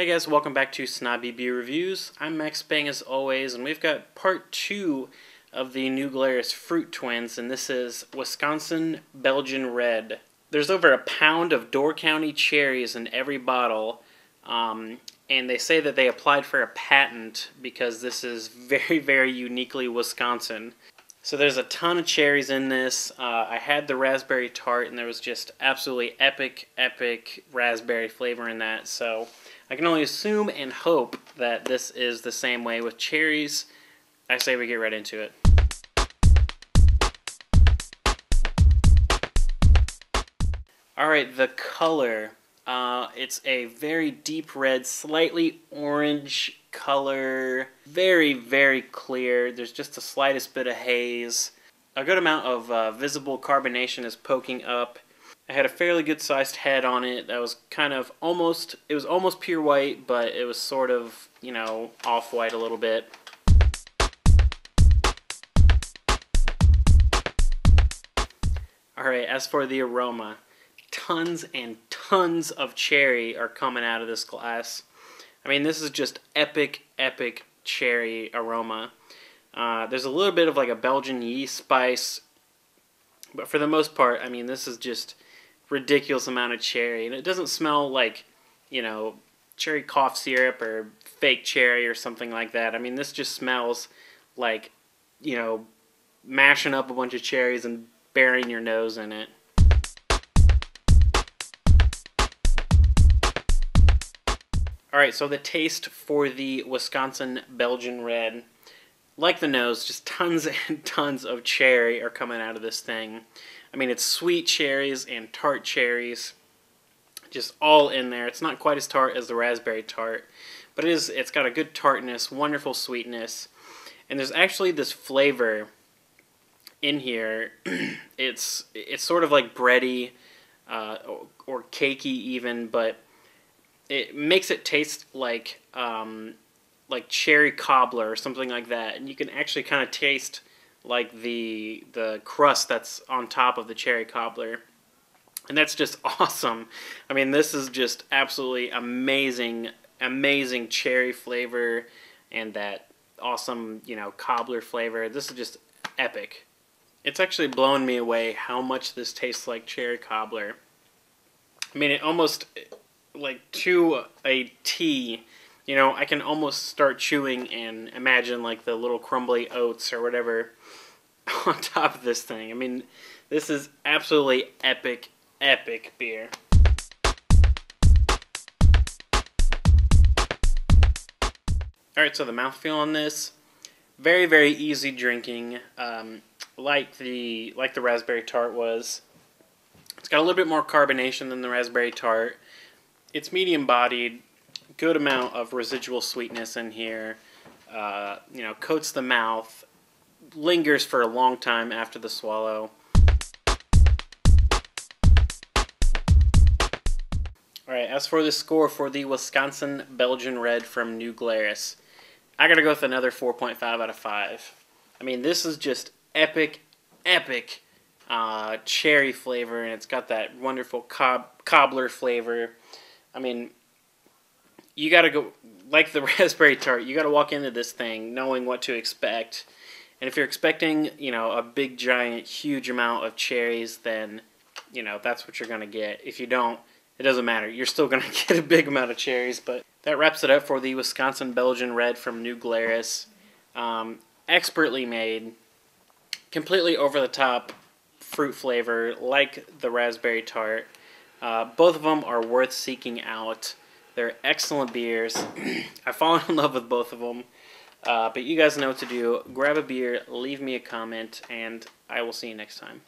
Hey guys, welcome back to Snobby Beer Reviews. I'm Max Bang as always, and we've got part 2 of the new Glarus Fruit Twins, and this is Wisconsin Belgian Red. There's over a pound of Door County Cherries in every bottle, and they say that they applied for a patent because this is very, very uniquely Wisconsin. So there's a ton of cherries in this. I had the raspberry tart, and there was just absolutely epic raspberry flavor in that, so I can only assume and hope that this is the same way with cherries. I say we get right into it. Alright, the color. It's a very deep red, slightly orange color. Very, very clear. There's just the slightest bit of haze. A good amount of visible carbonation is poking up. I had a fairly good sized head on it that was kind of almost, it was almost pure white, but it was sort of, you know, off-white a little bit. Alright, as for the aroma, tons and tons of cherry are coming out of this glass. I mean, this is just epic cherry aroma. There's a little bit of like a Belgian yeast spice, but for the most part, I mean, this is just ridiculous amount of cherry, and it doesn't smell like, you know, cherry cough syrup or fake cherry or something like that. I mean, this just smells like, you know, mashing up a bunch of cherries and burying your nose in it. Alright, so the taste for the Wisconsin Belgian Red. Like the nose, just tons and tons of cherry are coming out of this thing. I mean, it's sweet cherries and tart cherries, just all in there. It's not quite as tart as the raspberry tart, but it's got a good tartness, wonderful sweetness, and there's actually this flavor in here. It's sort of like bready or cakey even, but it makes it taste like cherry cobbler or something like that, and you can actually kind of taste like the crust that's on top of the cherry cobbler, and that's just awesome. I mean, this is just absolutely amazing cherry flavor and that awesome, you know, cobbler flavor. This is just epic. It's actually blown me away how much this tastes like cherry cobbler. I mean, it almost, like, to a T. You know, I can almost start chewing and imagine like the little crumbly oats or whatever on top of this thing. I mean, this is absolutely epic beer. Alright, so the mouthfeel on this, very, very easy drinking, like the raspberry tart was. It's got a little bit more carbonation than the raspberry tart. It's medium bodied. Good amount of residual sweetness in here. You know, coats the mouth, lingers for a long time after the swallow. Alright, as for the score for the Wisconsin Belgian Red from New Glarus, I gotta go with another 4.5 out of 5. I mean, this is just epic cherry flavor, and it's got that wonderful cobbler flavor. I mean, you gotta go, like the raspberry tart, you gotta walk into this thing knowing what to expect. And if you're expecting, you know, a big, giant, huge amount of cherries, then, you know, that's what you're gonna get. If you don't, it doesn't matter. You're still gonna get a big amount of cherries. But that wraps it up for the Wisconsin Belgian Red from New Glarus. Expertly made, completely over the top fruit flavor, like the raspberry tart. Both of them are worth seeking out. They're excellent beers. I've fallen in love with both of them. But you guys know what to do. Grab a beer, leave me a comment, and I will see you next time.